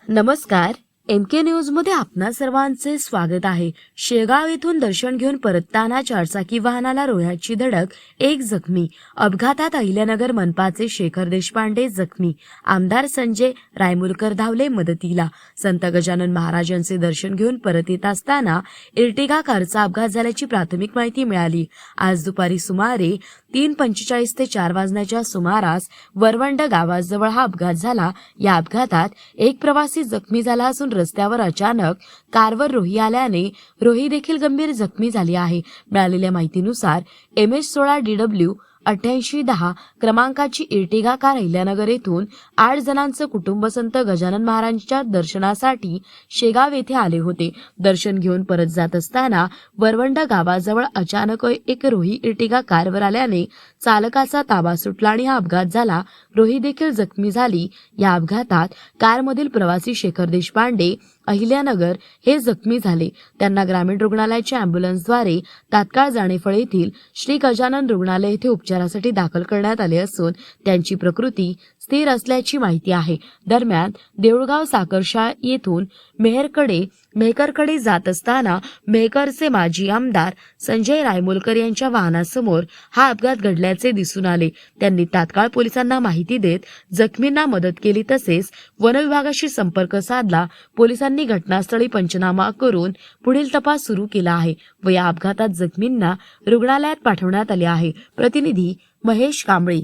नमस्कार, MK news मध्ये आपणा सर्वांचे स्वागत आहे. शेगाव येथून दर्शन घेऊन परतताना चारचाकी वाहनाला रोह्याची धडक, 1 जखमी. अपघातात अहिल्यानगर मनपाचे शेखर देशपांडे जखमी. आमदार संजय रायमुलकर धावले मदतीला. संत गजानन महाराजांचे दर्शन घेऊन परत येत असताना इर्टिगा कारचा अपघात झाल्याची प्राथमिक माहिती मिळाली. आज दुपारी सुमारे 3:45 ते 4 वाजण्याच्या सुमारास वरवंड गावाजवळ हा अपघात झाला. या अपघातात एक प्रवासी जखमी झाला असून रस्त्यावर अचानक कारवर रोही आल्याने रोही देखील गंभीर जखमी झाली आहे. मिळालेल्या माहितीनुसार MH16 DW 8810 क्रमांकाची इर्टिगा कार अहिल्यानगर येथून 8 जणांचं कुटुंब संत गजानन महाराजांच्या दर्शनासाठी शेगाव येथे आले होते. दर्शन घेऊन परत जात असताना वरवंड गावाजवळ अचानक एक रोही इर्टिगा कारवर आल्याने चालकाचा ताबा सुटला आणि हा अपघात झाला. रोही देखील जखमी झाली. या अपघातात कारमधील प्रवासी शेखर देशपांडे अहिल्यानगर हे जखमी झाले. त्यांना ग्रामीण रुग्णालयाच्या अँब्युलन्सद्वारे तात्काळ जाणेफळ येथील श्री गजानन रुग्णालय येथे उपचारासाठी दाखल करण्यात आले असून त्यांची प्रकृती स्थिर असल्याची माहिती आहे. दरम्यान देऊळगाव साखरशा येथून मेहकरकडे जात असताना मेहकरचे माजी आमदार संजय रायमुलकर यांच्या वाहनासमोर हा अपघात घडल्याचे दिसून आले. त्यांनी तात्काळ पोलिसांना माहिती देत जखमींना मदत केली. तसेच वनविभागाशी संपर्क साधला. पोलिसांनी घटनास्थळी पंचनामा करून पुढील तपास सुरू केला आहे व या अपघातात जखमींना रुग्णालयात पाठवण्यात आले आहे. प्रतिनिधी महेश कांबळे.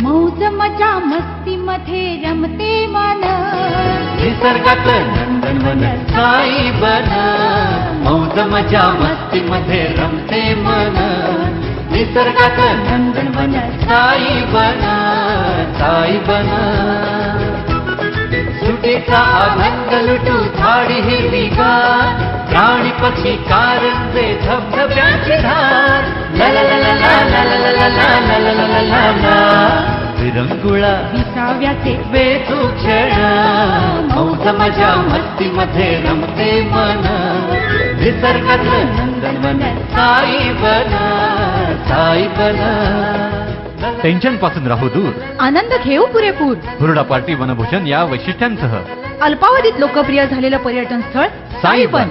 मौज मजा मस्ती मध्ये रमते मन, निसर्गात नंदनवन साई बन. मौज मजा मस्ती मध्ये रमते मन, निसर्गात नंदनवन साई बन, साई बन. सुटीचा आनंद लुटू झाडी हिरवीगार, प्राणी पक्षी कारंजे धबधब्याची धार. ला ला ला ला ला ला ला ला ला ला ला ला ला. विरंगुळा विसाव्याचे वेचू क्षण, मौज मजा मस्ती मध्ये रमते मन, निसर्गातलं नंदनवन साई बन, साई बन. टेन्शन पासून राहू दूर, आनंद घेऊ पुरेपूर. हुरडा पार्टी वनभूषण या वैशिष्ट्यांसह अल्पावधीत लोकप्रिय झालेलं पर्यटन स्थळ साईबन.